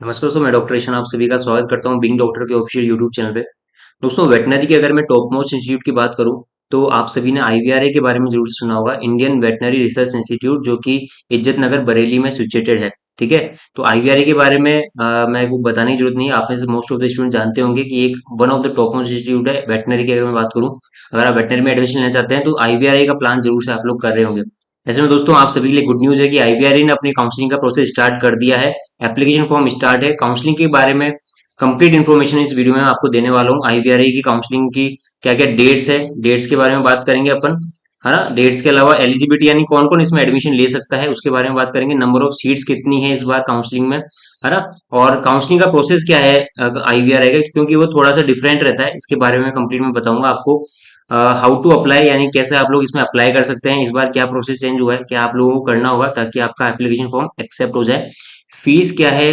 नमस्कार दोस्तों, मैं डॉक्टर ईशान आप सभी का स्वागत करता हूं बिंग डॉक्टर के ऑफिशियल यूट्यूब चैनल पे। दोस्तों, वेटनरी की अगर मैं टॉप मोस्ट इंस्टीट्यूट की बात करूं तो आप सभी ने आईवीआरए के बारे में जरूर सुना होगा। इंडियन वेटनरी रिसर्च इंस्टीट्यूट, जो कि इज्जत नगर बरेली में सिचुएटेड है। ठीक है। तो आईवीआरए के बारे में मैं को बताने की जरूरत नहीं है। आप में से मोस्ट ऑफ द स्टूडेंट जानते होंगे कि एक one of the top most institute है वेटनरी की। अगर मैं बात करूं, अगर आप वेटनरी में एडमिशन लेना चाहते हैं तो आईवीआरए का प्लान जरूर से आप लोग कर रहे होंगे। ऐसे में दोस्तों, आप सभी के लिए गुड न्यूज है कि आईवीआरए ने अपनी काउंसलिंग का प्रोसेस स्टार्ट कर दिया है। एप्लीकेशन फॉर्म स्टार्ट है। काउंसलिंग के बारे में कंप्लीट इन्फॉर्मेशन इस वीडियो में मैं आपको देने वाला हूँ। आईवीआरए की काउंसलिंग की क्या क्या डेट्स है, डेट्स के बारे में बात करेंगे अपन, है ना। डेट्स के अलावा एलिजिबिलिटी यानी कौन कौन इसमें एडमिशन ले सकता है उसके बारे में बात करेंगे। नंबर ऑफ सीट्स कितनी है इस बार काउंसलिंग में, है ना। और काउंसलिंग का प्रोसेस क्या है आईवीआरए का, क्योंकि वो थोड़ा सा डिफरेंट रहता है, इसके बारे में कंप्लीट में बताऊंगा आपको। हाउ टू अप्लाई यानी कैसे आप लोग इसमें अप्लाई कर सकते हैं, इस बार क्या प्रोसेस चेंज हुआ है, क्या आप लोगों को करना होगा ताकि आपका एप्लीकेशन फॉर्म एक्सेप्ट हो जाए। फीस क्या है,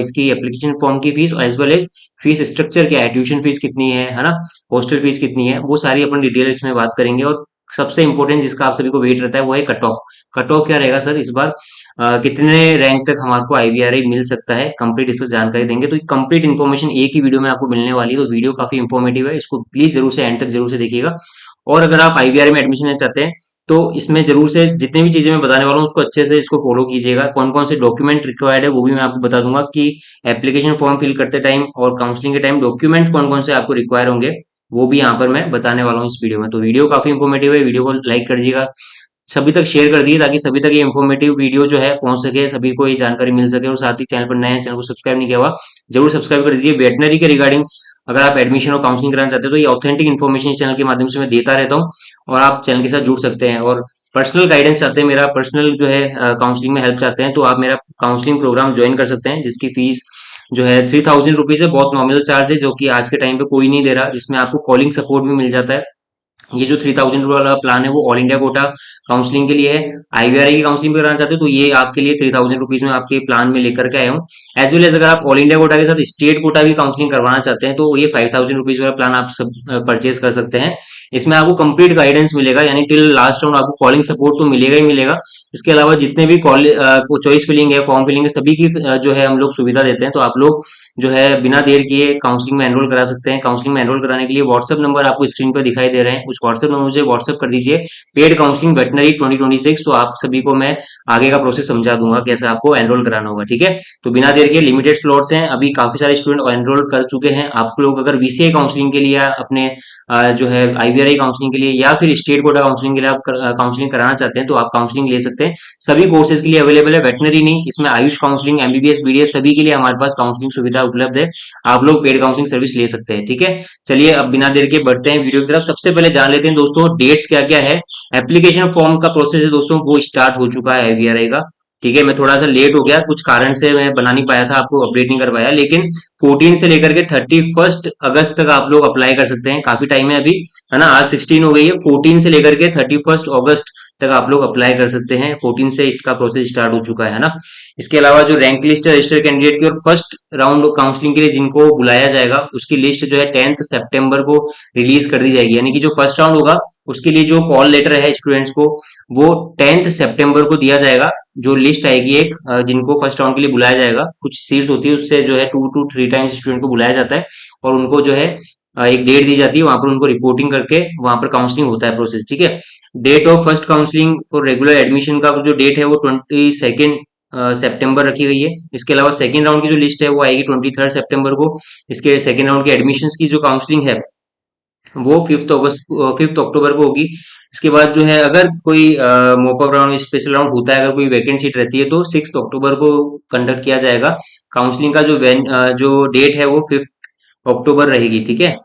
इसकी एप्लीकेशन फॉर्म की fees, as well as fees structure क्या है, ट्यूशन फीस कितनी है ना, हॉस्टल फीस कितनी है, वो सारी अपन डिटेल इसमें बात करेंगे। और सबसे इंपॉर्टेंट जिसका आप सभी को वेट रहता है वो है कट ऑफ। कट ऑफ क्या रहेगा सर इस बार, कितने रैंक तक हमारे को आईवीआरए मिल सकता है, कंप्लीट इस पर जानकारी देंगे। तो कंप्लीट इन्फॉर्मेशन एक ही वीडियो में आपको मिलने वाली है। तो वीडियो काफी इंफॉर्मेटिव है, इसको प्लीज जरूर से एंड तक जरूर से देखिएगा। और अगर आप आईवीआरए में एडमिशन लेना चाहते हैं तो इसमें जरूर से जितनी भी चीजें मैं बताने वाला हूँ उसको अच्छे से इसको फॉलो कीजिएगा। कौन कौन से डॉक्यूमेंट रिक्वायर्ड है वो भी मैं आपको बता दूंगा कि एप्लीकेशन फॉर्म फिल करते टाइम और काउंसलिंग के टाइम डॉक्यूमेंट कौन कौन से आपको रिक्वायर होंगे, वो भी यहाँ पर मैं बताने वाला हूँ इस वीडियो में। तो वीडियो काफी इंफॉर्मेटिव है, वीडियो को लाइक कर दीजिएगा, सभी तक शेयर कर दिए ताकि सभी तक ये इन्फॉर्मेटिव वीडियो जो है पहुंच सके, सभी को ये जानकारी मिल सके। और साथ ही चैनल पर नए हैं, चैनल को सब्सक्राइब नहीं किया हुआ जरूर सब्सक्राइब कर दीजिए। वेटनरी के रिगार्डिंग अगर आप एडमिशन और काउंसलिंग कराना चाहते हो तो ये ऑथेंटिक इन्फॉर्मेशन इस चैनल के माध्यम से मैं देता रहता हूँ और आप चैनल के साथ जुड़ सकते हैं। और पर्सनल गाइडेंस चाहते हैं, मेरा पर्सनल जो है काउंसलिंग में हेल्प चाहते हैं तो आप मेरा काउंसलिंग प्रोग्राम ज्वाइन कर सकते हैं, जिसकी फीस जो है 3000 रुपीज है। बहुत नॉमिनल चार्ज है जो कि आज के टाइम पे कोई नहीं दे रहा, जिसमें आपको कॉलिंग सपोर्ट भी मिल जाता है। ये जो 3000 वाला प्लान है वो ऑल इंडिया कोटा काउंसलिंग के लिए है। आईवीआरआई की काउंसलिंग भी कराना चाहते हो तो ये आपके लिए 3000 रुपीज में आपके प्लान में लेकर के आया हूँ। एज वेल एज अगर आप ऑल इंडिया कोटा के साथ स्टेट कोटा भी काउंसलिंग करवाना चाहते हैं तो ये 5000 रुपीज वाला प्लान आप सब परचेज कर सकते हैं। इसमें आपको कंप्लीट गाइडेंस मिलेगा, यानी टिल लास्ट राउंड आपको कॉलिंग सपोर्ट तो मिलेगा ही मिलेगा। इसके अलावा जितने भी कॉलेज चॉइस फिलिंग है, फॉर्म फिलिंग है, सभी की जो है हम लोग सुविधा देते हैं। तो आप लोग जो है बिना देर किए काउंसलिंग में एनरोल करा सकते हैं। काउंसलिंग में एनरोल कराने के लिए व्हाट्सएप नंबर आपको स्क्रीन पर दिखाई दे रहे हैं, उस व्हाट्सएप नंबर मुझे व्हाट्सएप कर दीजिए, पेड काउंसलिंग वेटनरी 2026। तो आप सभी को मैं आगे का प्रोसेस समझा दूंगा कैसे आपको एनरोल कराना होगा। ठीक है। तो बिना देर के लिमिटेड स्लॉट्स हैं, अभी काफी सारे स्टूडेंट एनरोल कर चुके हैं। आप लोग अगर वीसीए काउंसलिंग के लिए अपने जो है आईवीआरआई काउंसलिंग के लिए या फिर स्टेट कोटा काउंसलिंग के लिए आप काउंसलिंग कराना चाहते हैं तो आप काउंसलिंग ले सकते हैं। सभी कोर्सेज के लिए अवेलेबल है, वेटनरी नहीं, इसमें आयुष काउंसलिंग, एमबीबीएस, बीडीएस सभी के लिए हमारे पास काउंसलिंग सुविधा उपलब्ध है। आप लोग पेड काउंसलिंग सर्विस ले सकते हैं। ठीक है। चलिए अब बिना देर के बढ़ते हैं वीडियो की तरफ। सबसे पहले जान लेते हैं दोस्तों डेट्स क्या क्या है। एप्लीकेशन फॉर्म का प्रोसेस है दोस्तों वो स्टार्ट हो चुका है आईवीआरआई का। ठीक है। मैं थोड़ा सा लेट हो गया, कुछ कारण से मैं बना नहीं पाया था, आपको अपडेट नहीं कर पाया, लेकिन 14 से लेकर के 31 अगस्त तक आप लोग अप्लाई कर सकते हैं। काफी टाइम है अभी, है ना। आज 16 हो गई है, 14 से लेकर के 31 अगस्त तक आप लोग अप्लाई कर सकते हैं। 14 से इसका प्रोसेस स्टार्ट हो चुका है ना। इसके अलावा जो रैंक लिस्ट है रजिस्टर्ड कैंडिडेट की और फर्स्ट राउंड काउंसलिंग के लिए जिनको बुलाया जाएगा उसकी लिस्ट जो है 10 सितंबर को रिलीज कर दी जाएगी। यानी कि जो फर्स्ट राउंड होगा उसके लिए जो कॉल लेटर है स्टूडेंट्स को वो 10 सितंबर को दिया जाएगा। जो लिस्ट आएगी एक जिनको फर्स्ट राउंड के लिए बुलाया जाएगा, कुछ सीट्स होती है उससे जो है 2 to 3 टाइम्स स्टूडेंट को बुलाया जाता है और उनको जो है एक डेट दी जाती है, वहां पर उनको रिपोर्टिंग करके वहां पर काउंसलिंग होता है प्रोसेस। ठीक है। Date of first counselling for regular admission का जो डेट है वो 22 सितंबर रखी गई है। इसके अलावा सेकेंड राउंड की जो लिस्ट है वो आएगी 23 सितंबर को। इसके सेकेंड राउंड की एडमिशन की जो काउंसलिंग है वो 5 अक्टूबर को होगी। इसके बाद जो है अगर कोई मॉपअप राउंड स्पेशल राउंड होता है, अगर कोई वैकेंट सीट रहती है तो 6 अक्टूबर को कंडक्ट किया जाएगा। काउंसलिंग का जो डेट है वो 5 अक्टूबर रहेगी। ठीक है।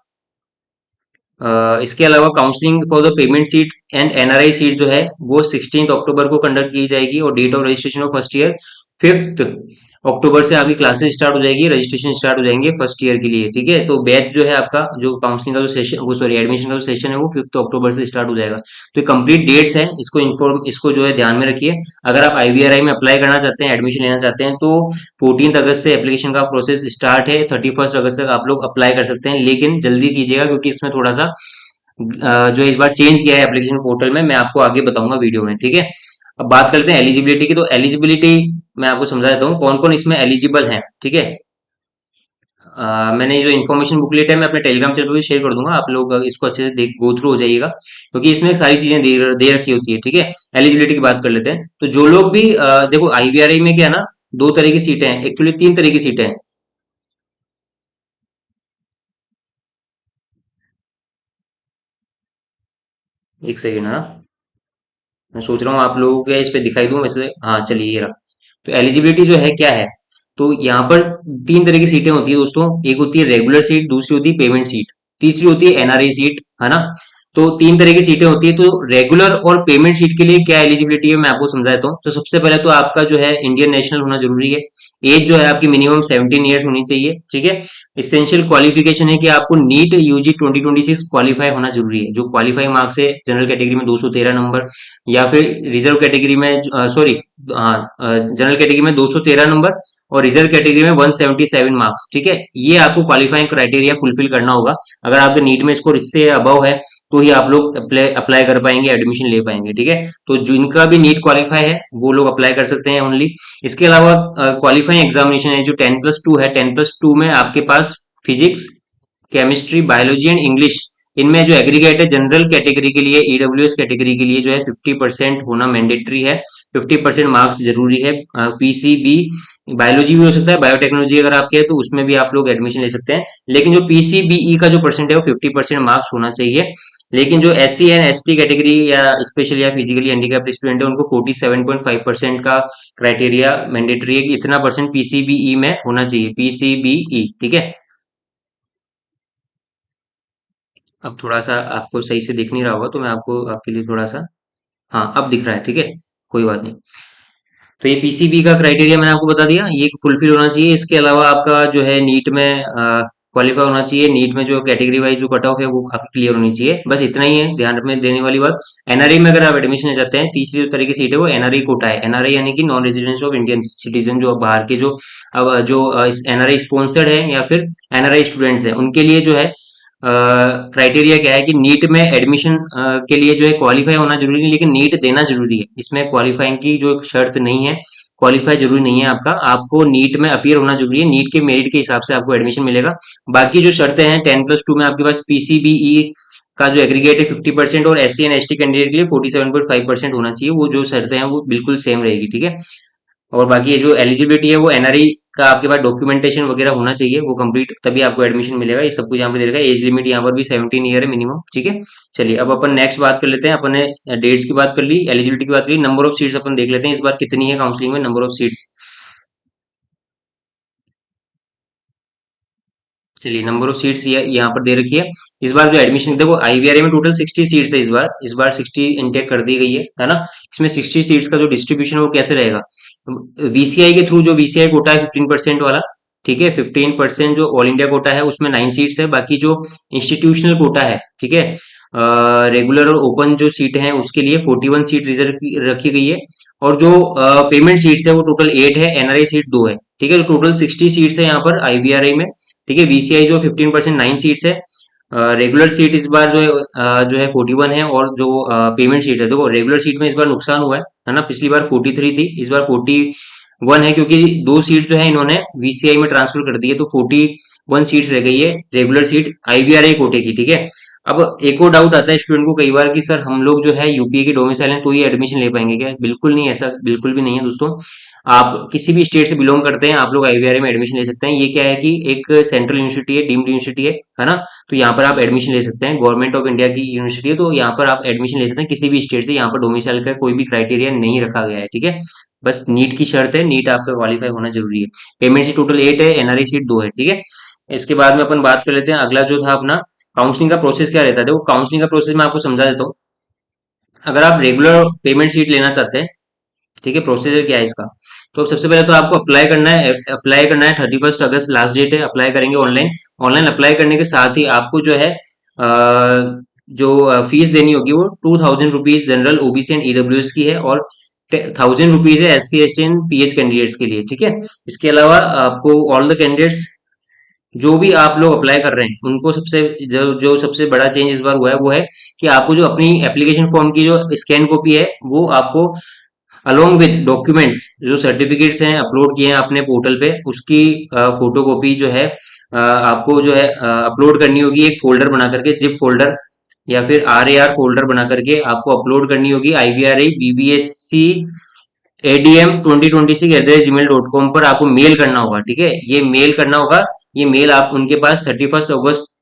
इसके अलावा counselling for the payment seat and NRI seat जो है वो 16 अक्टूबर को कंडक्ट की जाएगी और date of registration of first year 5 अक्टूबर से आपकी क्लासेस स्टार्ट हो जाएगी, रजिस्ट्रेशन स्टार्ट हो जाएंगे फर्स्ट ईयर के लिए। ठीक है। तो बैच जो है आपका जो काउंसलिंग का जो सेशन वो सॉरी एडमिशन का जो सेशन है वो 5 अक्टूबर से स्टार्ट हो जाएगा। तो ये कंप्लीट डेट्स हैं, इसको जो है ध्यान में रखिए। अगर आप आईवीआरआई में अप्लाई करना चाहते हैं, एडमिशन लेना चाहते हैं तो 14 अगस्त से एप्लीकेशन का प्रोसेस स्टार्ट है। 31 अगस्त तक आप लोग अप्लाई कर सकते हैं, लेकिन जल्दी कीजिएगा क्योंकि इसमें थोड़ा सा जो इस बार चेंज किया है एप्लीकेशन पोर्टल में, मैं आपको आगे बताऊंगा वीडियो में। ठीक है। अब बात करते हैं एलिजिबिलिटी की। तो एलिजिबिलिटी मैं आपको समझा देता हूँ कौन कौन इसमें एलिजिबल है, ठीक है। मैंने जो इन्फॉर्मेशन बुकलेट है मैं अपने टेलीग्राम चैनल पर भी शेयर कर दूंगा, आप लोग इसको अच्छे से देख गो थ्रू हो जाइएगा, क्योंकि इसमें सारी चीजें दे रखी होती है, ठीक है। एलिजिबिलिटी की बात कर लेते हैं। तो जो लोग भी देखो आईवीआरआई में क्या है ना, दो तरह की सीटें हैं, एक्चुअली तीन तरह की सीटें हैं। एक सेकेंड, हाँ, मैं सोच रहा हूँ आप लोगों को इस पे दिखाई दूं वैसे। हाँ चलिए, ये रहा। तो एलिजिबिलिटी जो है क्या है, तो यहाँ पर तीन तरह की सीटें होती है दोस्तों। एक होती है रेगुलर सीट, दूसरी होती है पेमेंट सीट, तीसरी होती है एनआरआई सीट, है ना। तो तीन तरह की सीटें होती है। तो रेगुलर और पेमेंट सीट के लिए क्या एलिजिबिलिटी है मैं आपको समझा देता हूँ। तो सबसे पहले तो आपका जो है इंडियन नेशनल होना जरूरी है। एज जो है आपकी मिनिमम 17 ईयर्स होनी चाहिए, ठीक है। इसेंशियल क्वालिफिकेशन है कि आपको नीट यूजी 2026 क्वालिफाई होना जरूरी है। जो क्वालिफाई मार्क्स है जनरल कैटेगरी में 213 नंबर, या फिर रिजर्व कैटेगरी में, सॉरी, हाँ, जनरल कैटेगरी में 213 नंबर और रिजर्व कैटेगरी में 177 मार्क्स, ठीक है। ये आपको क्वालिफाइंग क्राइटेरिया फुलफिल करना होगा। अगर आपके नीट में स्कोर इससे अबव है तो ही आप लोग अप्लाई कर पाएंगे, एडमिशन ले पाएंगे, ठीक है। तो जिनका भी नीट क्वालिफाई है वो लोग अप्लाई कर सकते हैं ओनली। इसके अलावा क्वालिफाइंग एग्जामिनेशन है जो 10+2 है। 10+2 में आपके पास physics, chemistry, biology and English, इनमें जो एग्रीगेट है जनरल कैटेगरी के लिए, ईडब्ल्यूएस कैटेगरी के लिए जो है 50% होना मैंडेटरी है। 50% मार्क्स जरूरी है। पीसीबी, बायोलॉजी भी हो सकता है, बायोटेक्नोलॉजी अगर आपके है तो उसमें भी आप लोग एडमिशन ले सकते हैं। लेकिन जो पीसीबीई का जो परसेंट है वो 50% मार्क्स होना चाहिए। लेकिन जो S C and S T category या स्पेशल या फिजिकली हैंडीकैप्ड स्टूडेंट है उनको 47.5% का क्राइटेरिया मैंडेटरी है कि इतना परसेंट पीसीबीई में होना चाहिए, पीसीबीई, ठीक है। अब थोड़ा सा आपको सही से दिख नहीं रहा होगा तो मैं आपको आपके लिए थोड़ा सा, हाँ अब दिख रहा है, ठीक है, कोई बात नहीं। तो ये पीसीबी का क्राइटेरिया मैंने आपको बता दिया, ये फुलफिल होना चाहिए। इसके अलावा आपका जो है नीट में क्वालिफाई होना चाहिए। नीट में जो कैटेगरी वाइज जो कट ऑफ है वो आपकी क्लियर होनी चाहिए, बस इतना ही है ध्यान में देने वाली बात। एनआरआई में अगर आप एडमिशन ले जाते हैं, तीसरी जो तरह की सीट है वो एनआरआई कोटा है। एनआरआई यानी कि non residence of Indian citizen, जो बाहर के जो अब जो एनआरआई स्पॉन्सर्ड है या फिर एनआरआई स्टूडेंट्स हैं उनके लिए जो है क्राइटेरिया क्या है कि नीट में एडमिशन के लिए जो है क्वालिफाई होना जरूरी नहीं, लेकिन नीट देना जरूरी है। इसमें क्वालिफाइंग की जो एक शर्त नहीं है, क्वालिफाई जरूरी नहीं है आपका, आपको नीट में अपीयर होना जरूरी है। नीट के मेरिट के हिसाब से आपको एडमिशन मिलेगा। बाकी जो शर्तें हैं 10+2 में आपके पास पीसीबीई का जो एग्रीगेट है 50% और S C and S T candidate के लिए 47.5% होना चाहिए। वो जो शर्तें हैं वो बिल्कुल सेम रहेगी, ठीक है। और बाकी ये जो एलिजिबिलिटी है वो एनआरआई का आपके पास डॉक्यूमेंटेशन वगैरह होना चाहिए, वो कंप्लीट, तभी आपको एडमिशन मिलेगा। ये सब कुछ यहाँ पे दे रखा है। एज लिमिट यहाँ पर भी 17 ईयर है मिनिमम, ठीक है। चलिए अब अपन नेक्स्ट बात कर लेते हैं। अपन ने डेट्स की बात कर ली, एलिजिबिलिटी की बात कर ली, नंबर ऑफ सीट्स अपन देख लेते हैं इस बार कितनी है काउंसलिंग में, नंबर ऑफ सीट्स। चलिए नंबर ऑफ सीट्स यहाँ पर दे रखी है। इस बार जो एडमिशन देखो आईवीआरए में टोटल 60 सीट्स है। इस बार 60 इनटेक कर दी गई है ना। इसमें 60 सीट्स का जो डिस्ट्रीब्यूशन है वो कैसे रहेगा, वीसीआई के थ्रू जो वीसीआई कोटा है 15% वाला, ठीक है। 15% जो ऑल इंडिया कोटा है उसमें 9 सीट्स है। बाकी जो इंस्टीट्यूशनल कोटा है, ठीक है, रेगुलर और ओपन जो सीट है उसके लिए 41 सीट रिजर्व रखी गई है। और जो पेमेंट सीट्स है वो टोटल 8 है, एनआरआई सीट 2 है, ठीक है। तो टोटल 60 सीट्स है यहाँ पर आईवीआरआई में, ठीक है। वीसीआई जो 15% 9 सीट्स है। रेगुलर सीट इस बार जो है 41 है। और जो पेमेंट सीट है, देखो रेगुलर सीट में इस बार नुकसान हुआ है ना। पिछली बार 43 थी, इस बार 41 है, क्योंकि दो सीट जो है इन्होंने वीसीआई में ट्रांसफर कर दी है, तो 41 सीट्स रह गई है रेगुलर सीट आईवीआरआई कोटे की, ठीक है। अब एक और डाउट आता है स्टूडेंट को कई बार कि सर हम लोग जो है यूपी के डोमिसाइल हैं तो ही एडमिशन ले पाएंगे क्या? बिल्कुल नहीं, ऐसा बिल्कुल भी नहीं है दोस्तों। आप किसी भी स्टेट से बिलोंग करते हैं आप लोग आईवीआरआई में एडमिशन ले सकते हैं। ये क्या है कि एक सेंट्रल यूनिवर्सिटी है, डीम्ड यूनिवर्सिटी है ना। तो यहाँ पर आप एडमिशन ले सकते हैं, गवर्नमेंट ऑफ इंडिया की यूनिवर्सिटी है, तो यहाँ पर आप एडमिशन ले सकते हैं किसी भी स्टेट से। यहाँ पर डोमिसाइल का कोई भी क्राइटेरिया नहीं रखा गया है, ठीक है। बस नीट की शर्त है, नीट आपका क्वालिफाई होना जरूरी है। पेमेंट सीट टोटल 8 है, एनआरई सीट 2 है, ठीक है। इसके बाद में अपन बात कर लेते हैं अगला जो था अपना काउंसलिंग का प्रोसेस क्या रहता है। देखो काउंसलिंग का प्रोसेस मैं आपको समझा देता हूँ। अगर आप रेगुलर पेमेंट सीट लेना चाहते हैं, ठीक है, प्रोसीजर क्या है इसका। तो सबसे पहले तो आपको अप्लाई करना है 31 अगस्त लास्ट डेट है। अप्लाई करेंगे ऑनलाइन। ऑनलाइन अप्लाई करने के साथ ही आपको जो है जो फीस देनी होगी वो 2000 rupees general OBC and EWS की है, और 1000 रुपीज है SC ST and pH candidates के लिए, ठीक है। इसके अलावा आपको ऑल द कैंडिडेट्स जो भी आप लोग अप्लाई कर रहे हैं उनको सबसे जो सबसे बड़ा चेंज इस बार हुआ है वो है कि आपको जो अपनी एप्लीकेशन फॉर्म की जो स्कैन कॉपी है वो आपको अलोंग विथ डॉक्यूमेंट्स, जो सर्टिफिकेट्स हैं अपलोड किए हैं अपने पोर्टल पे, उसकी फोटो कॉपी जो है आपको जो है अपलोड करनी होगी एक फोल्डर बना करके, जिप फोल्डर या फिर RAR फोल्डर बना करके आपको अपलोड करनी होगी IVRA BBSC ADM 2026 पर आपको मेल करना होगा। ठीक है, ये मेल करना होगा। ये मेल आप उनके पास 31 अगस्त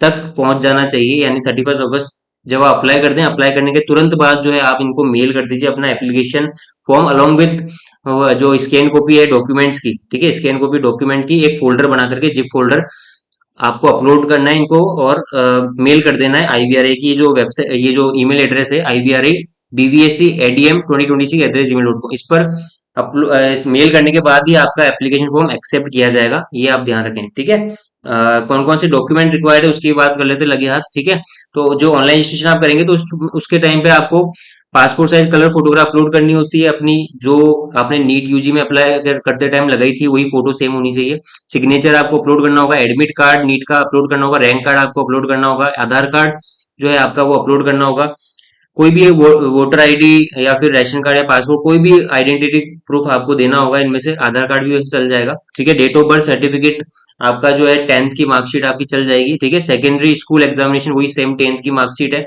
तक पहुंच जाना चाहिए, यानी 31 अगस्त जब आप अप्लाई कर दें, अप्लाई करने के तुरंत बाद जो है आप इनको मेल कर दीजिए अपना एप्लीकेशन फॉर्म अलोंग विथ जो स्कैन कॉपी है डॉक्यूमेंट्स की। ठीक है, स्कैन कॉपी डॉक्यूमेंट की एक फोल्डर बना करके, जिप फोल्डर आपको अपलोड करना है इनको, और मेल कर देना है IVRA की जो वेबसाइट, ये जो ईमेल एड्रेस है IVRA BBSC ADM 2026 इस पर इस मेल करने के बाद ही आपका एप्लीकेशन फॉर्म एक्सेप्ट किया जाएगा, ये आप ध्यान रखें। ठीक है, कौन कौन से डॉक्यूमेंट रिक्वायर्ड है उसकी बात कर लेते हैं लगे हाथ। ठीक है, तो जो ऑनलाइन रजिस्ट्रेशन आप करेंगे तो उसके टाइम पे आपको passport size colour photograph upload करनी होती है अपनी, जो आपने नीट UG में अप्लाई करते टाइम लगाई थी वही फोटो सेम होनी चाहिए। सिग्नेचर आपको अपलोड करना होगा, एडमिट कार्ड नीट का अपलोड करना होगा, रैंक कार्ड आपको अपलोड करना होगा, आधार कार्ड जो है आपका वो अपलोड करना होगा। कोई भी वोटर ID या फिर राशन कार्ड या पासपोर्ट, कोई भी आइडेंटिटी प्रूफ आपको देना होगा, इनमें से आधार कार्ड भी वैसे चल जाएगा। ठीक है, डेट ऑफ बर्थ सर्टिफिकेट आपका जो है 10th की मार्कशीट आपकी चल जाएगी। ठीक है, सेकेंडरी स्कूल एग्जामिनेशन वही सेम 10th की मार्कशीट है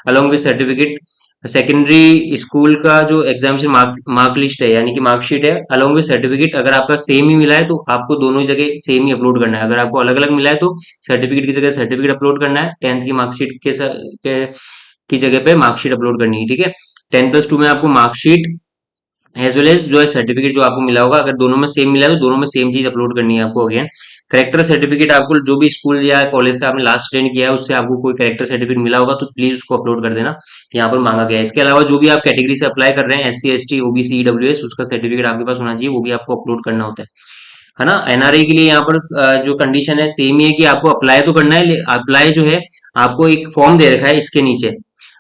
along with certificate. Secondary school का जो एग्जामिनेशन मार्क लिस्ट है यानी कि मार्कशीट है अलॉन्ग विद सर्टिफिकेट, अगर आपका सेम ही मिला है तो आपको दोनों ही जगह सेम ही अपलोड करना है। अगर आपको अलग अलग मिला है तो सर्टिफिकेट की जगह सर्टिफिकेट अपलोड करना है, 10th की मार्कशीट की जगह पे मार्कशीट अपलोड करनी है। ठीक है, 10+2 में आपको मार्कशीट एज वेल एज जो है सर्टिफिकेट जो आपको मिला होगा, अगर दोनों में सेम मिला है तो दोनों में सेम चीज अपलोड करनी है आपको। अगेन करेक्टर सर्टिफिकेट, आपको जो भी स्कूल या कॉलेज से आपने लास्ट अटेंड किया है उससे आपको कोई करेक्टर सर्टिफिकेट मिला होगा तो प्लीज उसको अपलोड कर देना, यहाँ पर मांगा गया है। इसके अलावा जो भी आप कैटेगरी से अप्लाई कर रहे हैं SC ST OBC EWS, उसका सर्टिफिकेट आपके पास होना चाहिए, वो भी आपको अपलोड करना होता है ना। NRI के लिए यहाँ पर जो कंडीशन है सेम ही है कि आपको अप्लाई तो करना है, अप्लाई जो है आपको एक फॉर्म दे रखा है इसके नीचे,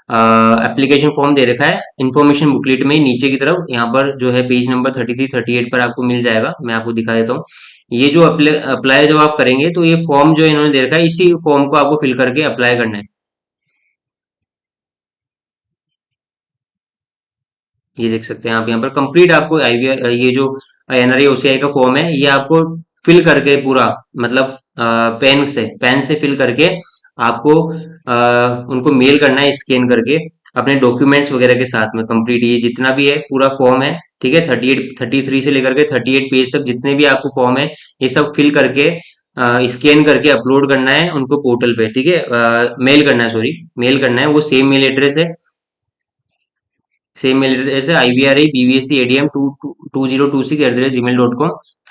एप्लीकेशन फॉर्म दे रखा है इन्फॉर्मेशन बुकलेट में नीचे की तरफ, यहाँ पर जो है पेज नंबर 33-38 पर आपको मिल जाएगा। मैं आपको दिखा देता हूँ, ये जो अप्लाई जब आप करेंगे तो ये फॉर्म जो इन्होंने दे रखा है, इसी फॉर्म को आपको फिल करके अप्लाई करना है। ये देख सकते हैं आप यहाँ पर कंप्लीट आपको IVR ये जो NRI OCI का फॉर्म है ये आपको फिल करके पूरा, मतलब पेन से फिल करके आपको उनको मेल करना है स्कैन करके अपने डॉक्यूमेंट्स वगैरह के साथ में। कंप्लीट ये जितना भी है पूरा फॉर्म है, ठीक है, 33 से लेकर के 38 पेज तक जितने भी आपको फॉर्म है ये सब फिल करके स्कैन करके अपलोड करना है उनको पोर्टल पे। ठीक है, मेल करना है, सॉरी मेल करना है, वो सेम मेल एड्रेस है, सेम मेल एड्रेस है IVRA BBSC ADM 2026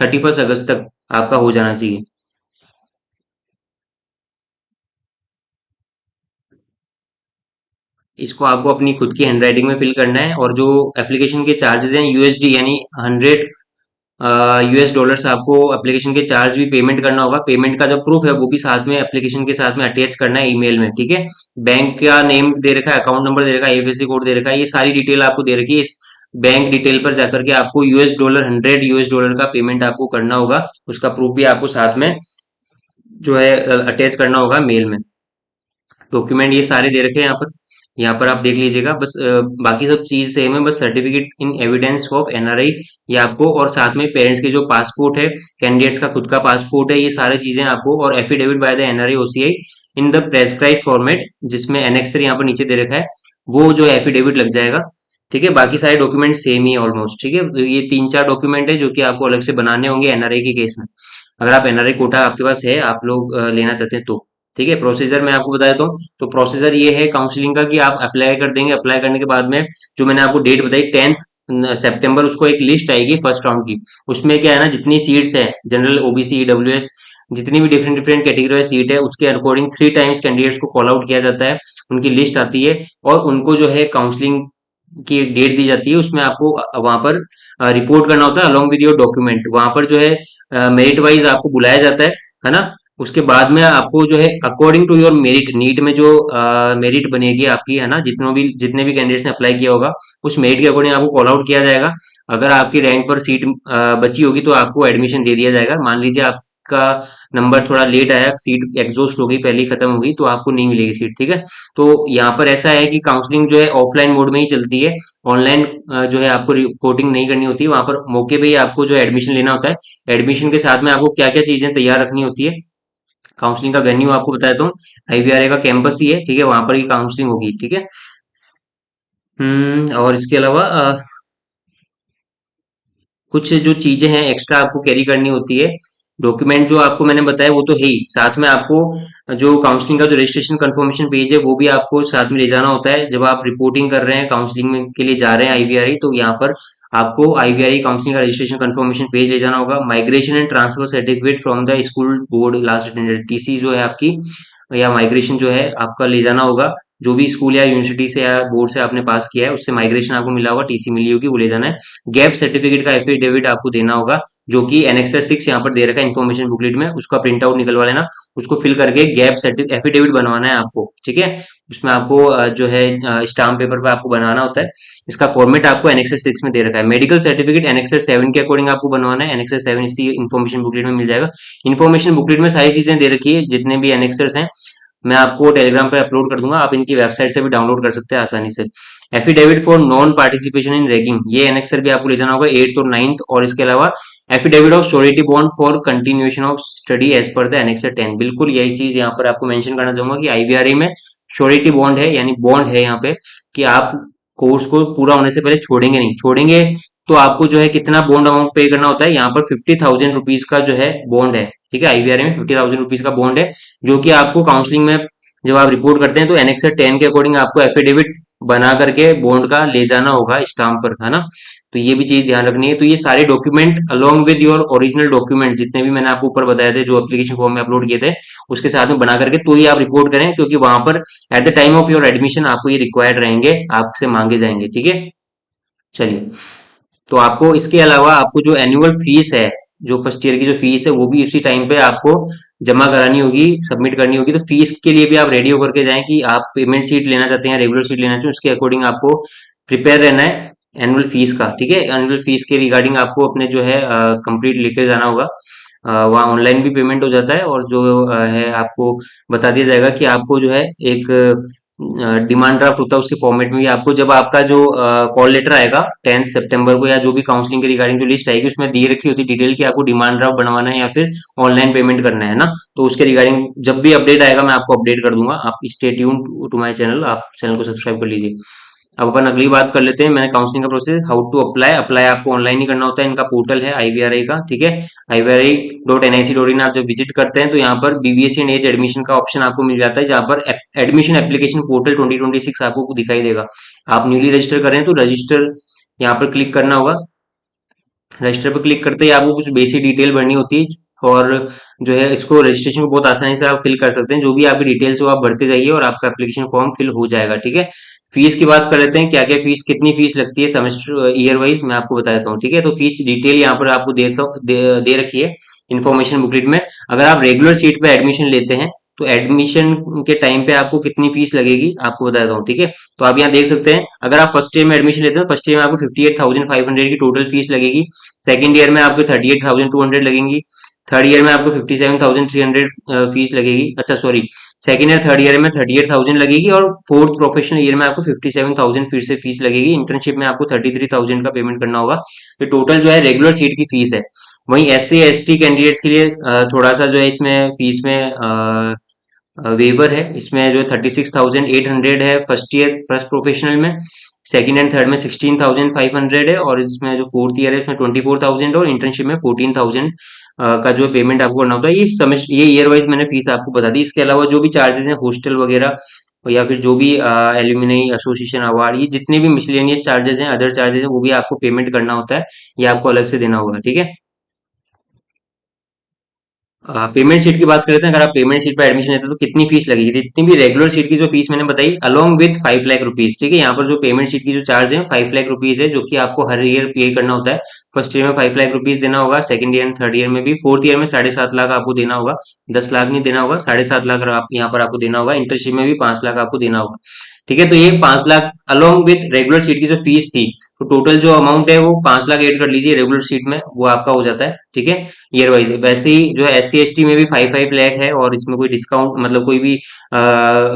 31 अगस्त तक आपका हो जाना चाहिए। इसको आपको अपनी खुद की हैंडराइटिंग में फिल करना है, और जो एप्लीकेशन के चार्जेस हैं USD यानी 100 US डॉलर्स आपको एप्लीकेशन के चार्ज भी पेमेंट करना होगा। पेमेंट का जो प्रूफ है वो भी साथ में एप्लीकेशन के साथ में अटैच करना है ईमेल में। ठीक है, बैंक का नेम दे रखा है, अकाउंट नंबर दे रखा है, IFSC कोड दे रखा है, ये सारी डिटेल आपको दे रखी है। इस बैंक डिटेल पर जाकर के आपको US डॉलर 100 US डॉलर का पेमेंट आपको करना होगा, उसका प्रूफ भी आपको साथ में जो है अटैच करना होगा मेल में। डॉक्यूमेंट ये सारे दे रखे हैं यहाँ पर आप देख लीजिएगा। बस बाकी सब चीज सेम है, बस certificate in evidence of NRI ये आपको, और साथ में पेरेंट्स के जो पासपोर्ट है, कैंडिडेट्स का खुद का पासपोर्ट है, ये सारी चीजें आपको, और affidavit by the NRI OCI in the prescribe format, जिसमें एनेक्सर यहाँ पर नीचे दे रखा है, वो जो एफिडेविट लग जाएगा। ठीक है, बाकी सारे डॉक्यूमेंट सेम ही है ऑलमोस्ट। ठीक है, तो ये 3-4 डॉक्यूमेंट है जो कि आपको अलग से बनाने होंगे NRI के केस में, अगर आप NRI कोटा आपके पास है, आप लोग लेना चाहते हैं तो। ठीक है, प्रोसीजर मैं आपको बता देता हूँ। तो प्रोसीजर ये है काउंसलिंग का कि आप अप्लाई कर देंगे, अप्लाई करने के बाद में जो मैंने आपको डेट बताई 10 सितंबर, उसको एक लिस्ट आएगी फर्स्ट राउंड की। उसमें क्या है ना, जितनी सीट्स है जनरल OBC EWS, जितनी भी different different category wise seat है उसके अकॉर्डिंग 3 टाइम्स कैंडिडेट्स को कॉल आउट किया जाता है, उनकी लिस्ट आती है और उनको जो है काउंसलिंग की एक डेट दी जाती है। उसमें आपको वहां पर रिपोर्ट करना होता है अलॉन्ग विद योर डॉक्यूमेंट। वहां पर जो है मेरिट वाइज आपको बुलाया जाता है ना। उसके बाद में आपको जो है according to your merit, NEET में जो मेरिट बनेगी आपकी, है ना, जितने भी कैंडिडेट्स ने अप्लाई किया होगा उस मेरिट के अकॉर्डिंग आपको कॉल आउट किया जाएगा। अगर आपकी रैंक पर सीट बची होगी तो आपको एडमिशन दे दिया जाएगा। मान लीजिए आप का नंबर थोड़ा लेट आया, सीट एग्जॉस्ट हो गई, पहले ही खत्म हो गई, तो आपको नहीं मिलेगी सीट, ठीक है। तो यहाँ पर ऐसा है कि काउंसलिंग जो है ऑफलाइन मोड में ही चलती है, ऑनलाइन जो है आपको रिपोर्टिंग नहीं करनी होती है, वहां पर मौके पे ही आपको जो एडमिशन लेना होता है। एडमिशन के साथ में आपको क्या क्या चीजें तैयार रखनी होती है, काउंसलिंग का वेन्यू आपको बताया तो आईवीआरए का कैंपस ही है, ठीक है, वहां पर ही काउंसलिंग होगी, ठीक है। और इसके अलावा कुछ जो चीजें हैं एक्स्ट्रा आपको कैरी करनी होती है। डॉक्यूमेंट जो आपको मैंने बताया वो तो है ही, साथ में आपको जो काउंसलिंग का जो रजिस्ट्रेशन कंफर्मेशन पेज है वो भी आपको साथ में ले जाना होता है। जब आप रिपोर्टिंग कर रहे हैं, काउंसलिंग में के लिए जा रहे हैं आईवीआरई, तो यहाँ पर आपको आईवीआरई काउंसलिंग का रजिस्ट्रेशन कंफर्मेशन पेज ले जाना होगा। Migration and transfer certificate from the school board last attended, TC जो है आपकी, या माइग्रेशन जो है आपका ले जाना होगा। जो भी स्कूल या यूनिवर्सिटी से या बोर्ड से आपने पास किया है उससे माइग्रेशन आपको मिला होगा, टीसी मिली होगी, वो ले जाना है। गैप सर्टिफिकेट का एफिडेविट आपको देना होगा, जो कि एनेक्सर 6 यहाँ पर दे रखा है इन्फॉर्मेशन बुकलेट में, उसका प्रिंट आउट निकलवा लेना, उसको फिल करके गैप सर्टिफिकेट एफिडेविट बनवाना है आपको, ठीक है। उसमें आपको जो है स्टाम्प पेपर पे आपको बनाना होता है। इसका फॉर्मेट आपको एनेक्सर 6 में दे रखा है। मेडिकल सर्टिफिकेट एनेक्सर 7 के अकॉर्डिंग आपको बनवाना है, एनेक्सर 7 इसी इन्फॉर्मेशन बुकलेट में मिल जाएगा। इन्फॉर्मेशन बुकलेट में सारी चीजें दे रखी है, जितने भी एनेक्सर्स हैं मैं आपको टेलीग्राम पे अपलोड कर दूंगा, आप इनकी वेबसाइट से भी डाउनलोड कर सकते हैं आसानी से। Affidavit for non participation in ragging, ये एनेक्सर भी आपको ले जाना होगा 8th और 9th। और इसके अलावा affidavit of surety bond for continuation of study as per the annexure 10, बिल्कुल यही चीज यहाँ पर आपको मेंशन करना चाहूंगा कि आईवीआरए में श्योरिटी बॉन्ड है, यानी बॉन्ड है यहाँ पे कि आप कोर्स को पूरा होने से पहले छोड़ेंगे नहीं, छोड़ेंगे तो आपको जो है कितना बॉन्ड अमाउंट पे करना होता है, यहाँ पर 50,000 रुपीज का जो है बॉन्ड है, ठीक है। आईवीआरए में 50,000 रुपीज का बॉन्ड है, जो कि आपको काउंसलिंग में जब आप रिपोर्ट करते हैं तो एनेक्सर 10 के अकॉर्डिंग आपको एफिडेविट बना करके बॉन्ड का ले जाना होगा स्टाम्प पर, है ना। तो ये भी चीज ध्यान रखनी है। तो ये सारे document along with your original document जितने भी मैंने आपको ऊपर बताए थे, जो एप्लीकेशन फॉर्म में अपलोड किए थे, उसके साथ में बना करके तो ही आप रिपोर्ट करें, क्योंकि वहां पर at the time of your admission आपको ये रिक्वायर्ड रहेंगे, आपसे मांगे जाएंगे, ठीक है। चलिए, तो आपको इसके अलावा आपको जो एनुअल फीस है, जो फर्स्ट ईयर की जो फीस है, वो भी उसी टाइम पे आपको जमा करानी होगी, सबमिट करनी होगी। तो फीस के लिए भी आप रेडी होकर के जाएं कि आप पेमेंट शीट लेना चाहते हैं, रेगुलर शीट लेना चाहते हैं, उसके अकॉर्डिंग आपको प्रिपेयर रहना है एनुअल फीस का, ठीक है। एनुअल फीस के रिगार्डिंग आपको अपने जो है कंप्लीट लेकर जाना होगा। वहाँ ऑनलाइन भी पेमेंट हो जाता है, और जो है आपको बता दिया जाएगा कि आपको जो है एक डिमांड ड्राफ्ट होता है, उसके फॉर्मेट में भी आपको जब आपका जो कॉल लेटर आएगा 10 सितंबर को, या जो भी काउंसलिंग के रिगार्डिंग जो लिस्ट आएगी उसमें दी रखी होती है डिटेल कि आपको डिमांड ड्राफ्ट बनवाना है या फिर ऑनलाइन पेमेंट करना है ना। तो उसके रिगार्डिंग जब भी अपडेट आएगा मैं आपको अपडेट कर दूंगा। आप stay tune to my channel, आप चैनल को सब्सक्राइब कर लीजिए। अब अपन अगली बात कर लेते हैं, मैंने काउंसलिंग का process, how to apply. Apply आपको ऑनलाइन ही करना होता है, इनका पोर्टल है आईवीआरआई का, ठीक है। IVRI.nic.in आप जब विजिट करते हैं तो यहाँ पर बीबीएससी एंड एज एडमिशन का ऑप्शन आपको मिल जाता है, जहाँ पर एडमिशन एप्लीकेशन पोर्टल 2026 आपको दिखाई देगा। आप न्यूली रजिस्टर करें तो रजिस्टर यहाँ पर क्लिक करना होगा। रजिस्टर पर क्लिक करते ही आपको कुछ बेसिक डिटेल भरनी होती है, और जो है इसको रजिस्ट्रेशन को बहुत आसानी से आप फिल कर सकते हैं। जो भी आपकी डिटेल्स हो आप भरते जाइए और आपका एप्लीकेशन फॉर्म फिल हो जाएगा, ठीक है। फीस की बात कर लेते हैं, क्या क्या फीस, कितनी फीस लगती है सेमेस्टर ईयर वाइज, मैं आपको बता देता हूँ, ठीक है। तो फीस डिटेल यहाँ पर आपको दे रखी है इन्फॉर्मेशन बुकलेट में। अगर आप रेगुलर सीट पे एडमिशन लेते हैं तो एडमिशन के टाइम पे आपको कितनी फीस लगेगी आपको बता देता हूँ, ठीक है। तो आप यहाँ देख सकते हैं, अगर आप फर्स्ट ईयर में एडमिशन लेते हैं, फर्स्ट ईयर में आपको 58,500 की टोटल फीस लगेगी। सेकंड ईयर में आपको 38,200 लगेंगी। थर्ड ईयर में आपको 57,300 फीस लगेगी, अच्छा sorry, second year third year में 38,000 लगेगी, और फोर्थ प्रोफेशनल ईयर में आपको 57,000 फिर से फीस लगेगी। इंटर्नशिप में आपको 33,000 का पेमेंट करना होगा। तो टोटल जो है रेगुलर सीट की फीस है। वहीं SC ST कैंडिडेट्स के लिए थोड़ा सा जो है इसमें फीस में वेवर है, इसमें जो 36,800 है फर्स्ट ईयर फर्स्ट प्रोफेशनल में, सेकंड एंड थर्ड में 16,500 है, और इसमें जो फोर्थ ईयर है इसमें 24,000, और इंटर्नशिप में 14,000 का जो पेमेंट आपको करना होता है। ये समझ, ये ईयर वाइज मैंने फीस आपको बता दी। इसके अलावा जो भी चार्जेस हैं हॉस्टल वगैरह, या फिर जो भी एल्यूमिनाई एसोसिएशन अवार्ड, ये जितने भी मिसलेनियस चार्जेस हैं, अदर चार्जेस हैं, वो भी आपको पेमेंट करना होता है, ये आपको अलग से देना होगा, ठीक है। पेमेंट सीट की बात करते हैं, अगर आप पेमेंट सीट पर एडमिशन लेते हैं तो कितनी फीस लगेगी। जितनी भी रेगुलर सीट की जो फीस मैंने बताई अलोंग विद 5 लाख रुपीज, ठीक है। यहाँ पर जो पेमेंट सीट की जो चार्ज है 5 लाख रुपीज है, जो कि आपको हर ईयर पे करना होता है। फर्स्ट ईयर में 5 लाख रुपीज देना होगा, second year and third year में भी, फोर्थ ईयर में 7.5 लाख आपको देना होगा। 10 लाख नहीं देना होगा, 7.5 लाख आप यहाँ पर आपको देना होगा। इंटर्नशिप में भी 5 लाख आपको देना होगा। ठीक है। तो ये 5 lakh along with regular seat की जो फीस थी, तो टोटल जो अमाउंट है वो 5 लाख ऐड कर लीजिए रेगुलर सीट में, वो आपका हो जाता है। ठीक है, ईयर वाइज। वैसे ही जो है SC ST में भी 5 5 लाख है, और इसमें कोई डिस्काउंट मतलब कोई भी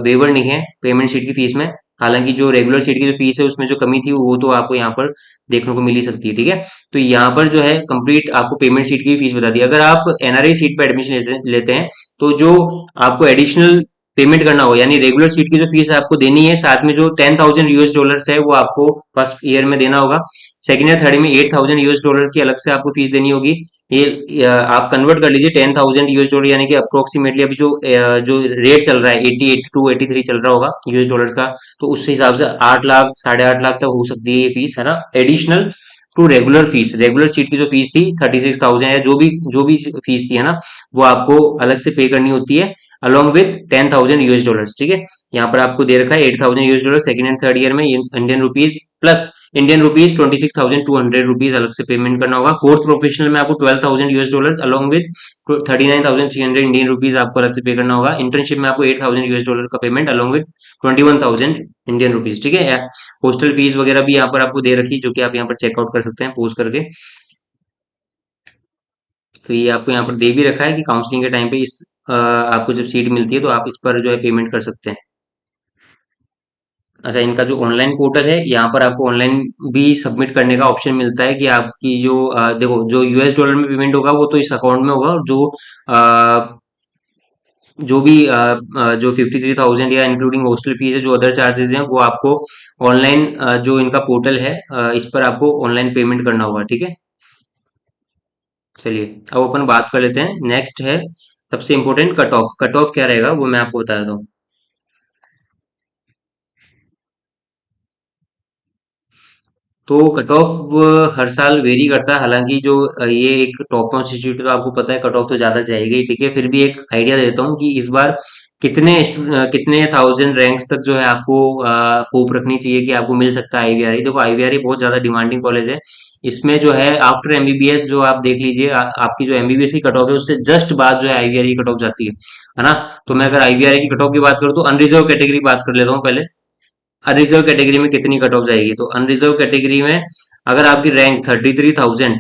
वेवर नहीं है पेमेंट सीट की फीस में। हालांकि जो रेगुलर सीट की जो फीस है उसमें जो कमी थी वो तो आपको यहाँ पर देखने को मिल ही सकती है। ठीक है, तो यहाँ पर जो है कंप्लीट आपको पेमेंट सीट की फीस बता दी। अगर आप NRI सीट पर एडमिशन लेते हैं तो जो आपको एडिशनल पेमेंट करना होगा, यानी रेगुलर सीट की जो फीस आपको देनी है, साथ में जो $10,000 है वो आपको फर्स्ट ईयर में देना होगा। सेकंड या थर्ड में $8,000 की अलग से आपको फीस देनी होगी। ये आप कन्वर्ट कर लीजिए $10,000, यानी कि अप्रोक्सीमेटली अभी जो रेट चल रहा है 80 82 83 चल रहा होगा US डॉलर का, तो उस हिसाब से 8 लाख 8.5 लाख तक हो सकती है ये फीस, है ना, additional to regular fees. Regular seat की जो फीस थी 36,000 या जो भी फीस थी, है ना, वो आपको अलग से पे करनी होती है अलॉन्ग विथ $10,000। ठीक है, यहाँ पर आपको दे रखा है $8,000 सेकंड एंड थर्ड ईयर में Indian rupees, plus Indian rupees ₹26,200 अलग से पेमेंट करना होगा। फोर्थ प्रोफेशनल में आपको $12,000 अलॉन्ग विथ 39,300 इंडियन रुपीज आपको अलग से पे करना होगा। इंटर्नशिप में आपको $8,000 का payment along with 21,000 Indian rupees. ठीक है, हॉस्टल फीस वगैरह भी यहाँ पर आपको दे रखी, जो कि आप यहाँ पर चेकआउट कर सकते हैं पोज करके। तो ये आपको यहाँ पर दे भी रखा है कि काउंसलिंग के टाइम पे आपको जब सीट मिलती है तो आप इस पर जो है पेमेंट कर सकते हैं। अच्छा, इनका जो ऑनलाइन पोर्टल है, यहाँ पर आपको ऑनलाइन भी सबमिट करने का ऑप्शन मिलता है कि आपकी जो देखो, जो US डॉलर में पेमेंट होगा वो तो इस अकाउंट में होगा, और जो भी जो 53,000 या इंक्लूडिंग हॉस्टल फीस है, जो अदर चार्जेस हैं, वो आपको ऑनलाइन जो इनका पोर्टल है इस पर आपको ऑनलाइन पेमेंट करना होगा। ठीक है, चलिए अब अपन बात कर लेते हैं। नेक्स्ट है सबसे important cut off. Cut off क्या रहेगा वो मैं आपको बता देता हूँ। तो कट ऑफ हर साल वेरी करता है। हालांकि जो ये एक टॉप नॉच इंस्टीट्यूट, तो आपको पता है कट ऑफ तो ज्यादा जाएगी ही। ठीक है, फिर भी एक आइडिया देता हूँ कि इस बार कितने थाउजेंड रैंक्स तक जो है आपको होप रखनी चाहिए कि आपको मिल सकता है IVRA। देखो, IVRA बहुत ज्यादा डिमांडिंग कॉलेज है। इसमें जो है आफ्टर MBBS जो आप देख लीजिए, आपकी जो MBBS की कट ऑफ है उससे जस्ट बाद जो है IVRA की कट ऑफ जाती है ना। तो मैं अगर IVRA की कट ऑफ की बात करूँ तो अनरिजर्व कैटेगरी बात कर लेता हूँ पहले। अनरिजर्व कैटेगरी में कितनी कट ऑफ जाएगी, तो अनरिजर्व कैटेगरी में अगर आपकी रैंक 33,000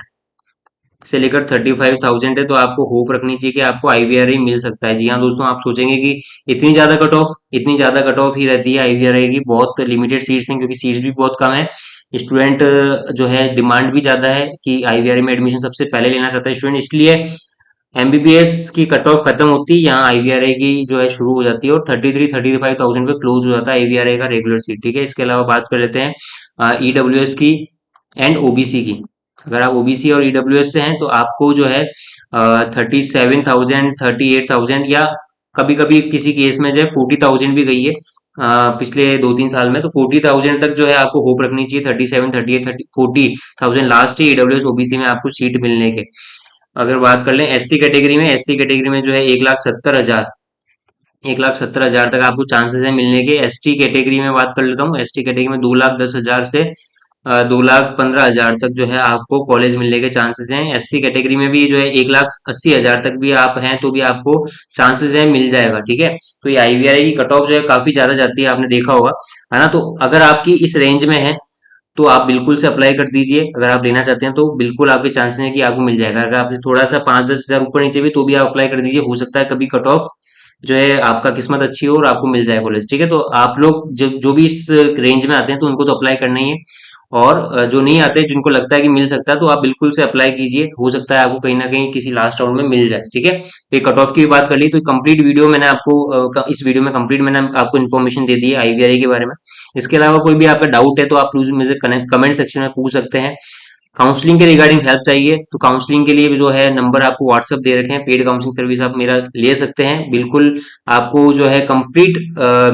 से लेकर 35,000 है, तो आपको होप रखनी चाहिए कि आपको IVRA मिल सकता है। जी हाँ दोस्तों, आप सोचेंगे कि इतनी ज्यादा कट ऑफ ही रहती है IVRA की, बहुत लिमिटेड सीट्स हैं क्योंकि सीट्स भी बहुत कम है। स्टूडेंट जो है डिमांड भी ज्यादा है कि IVRA में एडमिशन सबसे पहले लेना चाहता है स्टूडेंट, इसलिए MBBS की कट ऑफ खत्म होती है, यहाँ IVRA की जो है शुरू हो जाती है, और 35,000 पे क्लोज हो जाता है IVRA का रेगुलर सीट। ठीक है, इसके अलावा बात कर लेते हैं EWS की एंड OBC की। अगर आप OBC और EWS से हैं तो आपको जो है 37,000 38,000 या कभी कभी किसी केस में जो है 40,000 भी गई है पिछले 2 3 साल में। तो 40,000 तक जो है आपको होप रखनी चाहिए। 37 38 40,000 लास्ट है EWS OBC में आपको सीट मिलने के। अगर बात कर लें SC कैटेगरी में जो है 1,70,000 तक आपको चांसेस है मिलने के। ST कैटेगरी में बात कर लेता हूँ। ST कैटेगरी में 2,10,000 से 2,15,000 तक जो है आपको कॉलेज मिलने के चांसेस हैं। SC कैटेगरी में भी जो है 1,80,000 तक भी आप हैं तो भी आपको चांसेस है मिल जाएगा। ठीक है, तो ये IVRA की कट ऑफ जो है काफी ज्यादा जाती है, आपने देखा होगा, है ना। तो अगर आपकी इस रेंज में है तो आप बिल्कुल से अप्लाई कर दीजिए। अगर आप लेना चाहते हैं तो बिल्कुल आपके चांसेस हैं कि आपको मिल जाएगा। अगर आपसे थोड़ा सा 5-10 हज़ार ऊपर नीचे भी तो भी आप अप्लाई कर दीजिए, हो सकता है कभी कट ऑफ जो है आपका किस्मत अच्छी हो और आपको मिल जाए कॉलेज। ठीक है, तो आप लोग जो भी इस रेंज में आते हैं तो उनको तो अप्लाई करना ही है, और जो नहीं आते जिनको लगता है कि मिल सकता है तो आप बिल्कुल से अप्लाई कीजिए, हो सकता है आपको कहीं ना कहीं किसी लास्ट राउंड में मिल जाए। ठीक है, तो कट ऑफ की भी बात कर ली, तो कंप्लीट वीडियो मैंने आपको इस वीडियो में कंप्लीट मैंने आपको इन्फॉर्मेशन दे दी है IVRA के बारे में। इसके अलावा कोई भी आपका डाउट है तो आप प्लीज मुझे कमेंट सेक्शन में पूछ सकते हैं। काउंसलिंग के रिगार्डिंग हेल्प चाहिए तो काउंसलिंग के लिए भी जो है नंबर आपको व्हाट्सएप दे रखे हैं, पेड काउंसलिंग सर्विस आप मेरा ले सकते हैं। बिल्कुल आपको जो है कंप्लीट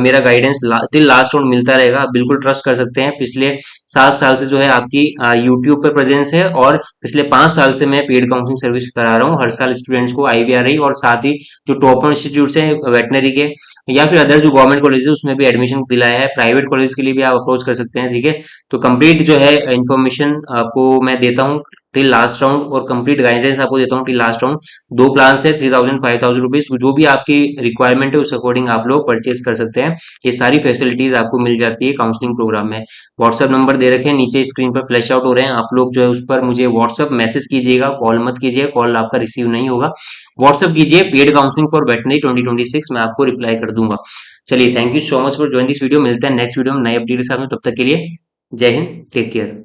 मेरा गाइडेंस टिल लास्ट राउंड मिलता रहेगा, आप बिल्कुल ट्रस्ट कर सकते हैं। पिछले 7 साल से जो है आपकी यूट्यूब पर प्रेजेंस है, और पिछले 5 साल से मैं पेड काउंसलिंग सर्विस करा रहा हूँ हर साल स्टूडेंट्स को IVRA, और साथ ही जो टॉप इंस्टीट्यूट हैं वेटनरी के या फिर अदर जो गवर्नमेंट कॉलेज है उसमें भी एडमिशन दिलाया है। प्राइवेट कॉलेज के लिए भी आप अप्रोच कर सकते हैं। ठीक है, तो कंप्लीट जो है इंफॉर्मेशन आपको मैं देता हूँ टिल लास्ट राउंड, और कंप्लीट गाइडेंस आपको देता हूँ टिल लास्ट राउंड। दो प्लान है, 3000 5000 रुपीज, जो भी आपकी रिक्वायरमेंट है उस अकॉर्डिंग आप लोग परचेज कर सकते हैं। ये सारी फैसिलिटीज आपको मिल जाती है काउंसलिंग प्रोग्राम में। व्हाट्सएप नंबर दे रखे हैं नीचे स्क्रीन पर फ्लैश आउट हो रहे हैं, आप लोग जो है उस पर मुझे व्हाट्सएप मैसेज कीजिएगा, कॉल मत कीजिए, कॉल आपका रिसीव नहीं होगा। व्हाट्सएप कीजिए पेड काउंसलिंग फॉर वेटनरी 2026, मैं आपको रिप्लाई कर दूंगा। चलिए, thank you so much for join this video. मिलते हैं नेक्स्ट वीडियो में नए अपडेट के साथ में, तब तक के लिए जय हिंद, टेक केयर।